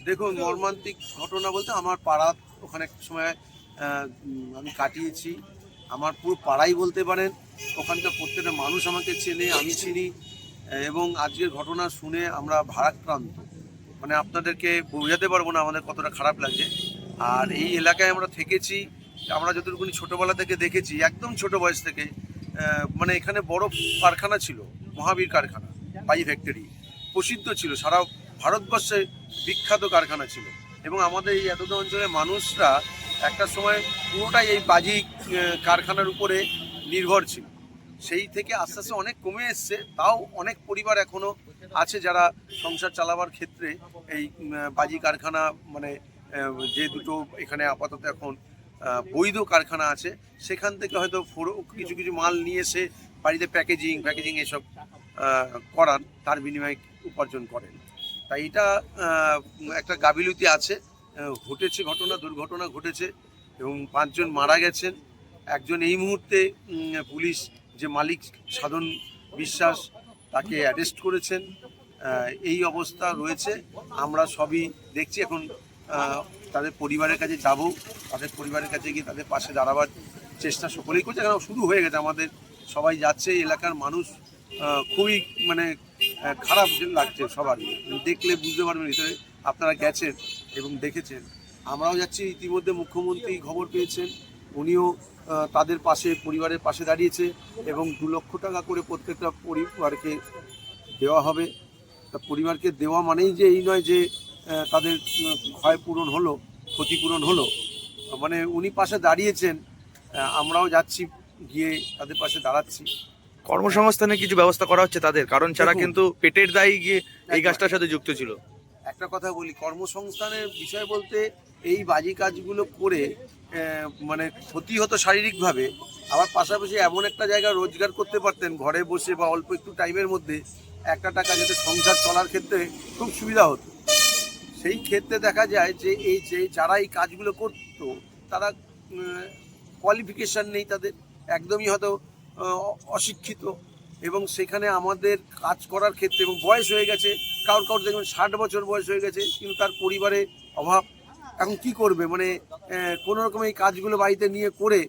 দেখুন, মর্মান্তিক ঘটনা বলতে আমার পাড়া ওখানে এক সময় আমি কাটিয়েছি। আমার পুরো পাড়াই বলতে পারেন। ওখানকার প্রত্যেকটা মানুষ আমাকে চেনে, আমি চিনি। এবং আজকের ঘটনা শুনে আমরা ভারাক্রান্ত। মানে আপনাদেরকে বোঝাতে পারবো না আমাদের কতটা খারাপ লাগছে। আর এই এলাকায় আমরা থেকেছি, আমরা যতটুকুনি ছোটোবেলা থেকে দেখেছি, একদম ছোট বয়স থেকে। মানে এখানে বড় কারখানা ছিল, মহাবীর কারখানা, বাজি ফ্যাক্টরি প্রসিদ্ধ ছিল, সারা ভারতবর্ষে বিখ্যাত কারখানা ছিল। এবং আমাদের এই এতটা অঞ্চলের মানুষরা একটা সময় পুরোটাই এই বাজি কারখানার উপরে নির্ভর ছিল। সেই থেকে আস্তে আস্তে অনেক কমে এসছে, তাও অনেক পরিবার এখনও আছে যারা সংসার চালাবার ক্ষেত্রে এই বাজি কারখানা, মানে যে দুটো এখানে আপাতত এখন বৈধ কারখানা আছে, সেখান থেকে হয়তো কিছু কিছু মাল নিয়ে এসে বাড়িতে প্যাকেজিং এসব করান, তার বিনিময়ে উপার্জন করেন। তাই এটা একটা গাফিলতি আছে। ঘটেছে দুর্ঘটনা ঘটেছে এবং 5 জন মারা গেছেন। একজন এই মুহূর্তে পুলিশ, যে মালিক সাধন বিশ্বাস, তাকে অ্যারেস্ট করেছেন। এই অবস্থা রয়েছে। আমরা সবই দেখছি এখন। তাদের পরিবারের কাছে যাব, তাদের পরিবারের কাছে গিয়ে তাদের পাশে দাঁড়াবার চেষ্টা সকলেই করছে। এখন শুরু হয়ে গেছে, আমাদের সবাই যাচ্ছে। এলাকার মানুষ খুবই মানে খারাপ লাগছে সবারই। দেখলে বুঝতে পারবেন, ভিতরে আপনারা গেছেন এবং দেখেছেন। আমরাও যাচ্ছি। ইতিমধ্যে মুখ্যমন্ত্রী খবর পেয়েছেন, উনিও তাদের পাশে, পরিবারের পাশে দাঁড়িয়েছে এবং 2 লক্ষ টাকা করে প্রত্যেকটা পরিবারকে দেওয়া হবে। তা পরিবারকে দেওয়া মানেই যে এই নয় যে তাদের ক্ষয়পূরণ হলো, ক্ষতিপূরণ হলো। মানে উনি পাশে দাঁড়িয়েছেন, আমরাও যাচ্ছি, গিয়ে তাদের পাশে দাঁড়াচ্ছি। কর্মসংস্থানের কিছু ব্যবস্থা করা হচ্ছে তাদের, কারণ ছাড়া কিন্তু পেটের দায় গিয়ে এই কাজটার সাথে যুক্ত ছিল। একটা কথা বলি, কর্মসংস্থানের বিষয় বলতে এই বাজি কাজগুলো করে মানে ক্ষতি হতো শারীরিকভাবে, আবার পাশাপাশি এমন একটা জায়গা রোজগার করতে পারতেন ঘরে বসে বা অল্প একটু টাইমের মধ্যে একটা টাকা, যাতে সংসার চলার ক্ষেত্রে খুব সুবিধা হতো। সেই ক্ষেত্রে দেখা যায় যে যারা এই কাজগুলো করতো, তারা কোয়ালিফিকেশান নেই তাদের, একদমই হয়তো অশিক্ষিত। এবং সেখানে আমাদের কাজ করার ক্ষেত্রে, এবং বয়স হয়ে গেছে, কারোর দেখবেন 60 বছর বয়স হয়ে গেছে, কিন্তু তার পরিবারে অভাব। এখন কি করবে, মানে কোনো রকম এই কাজগুলো বাড়িতে নিয়ে করে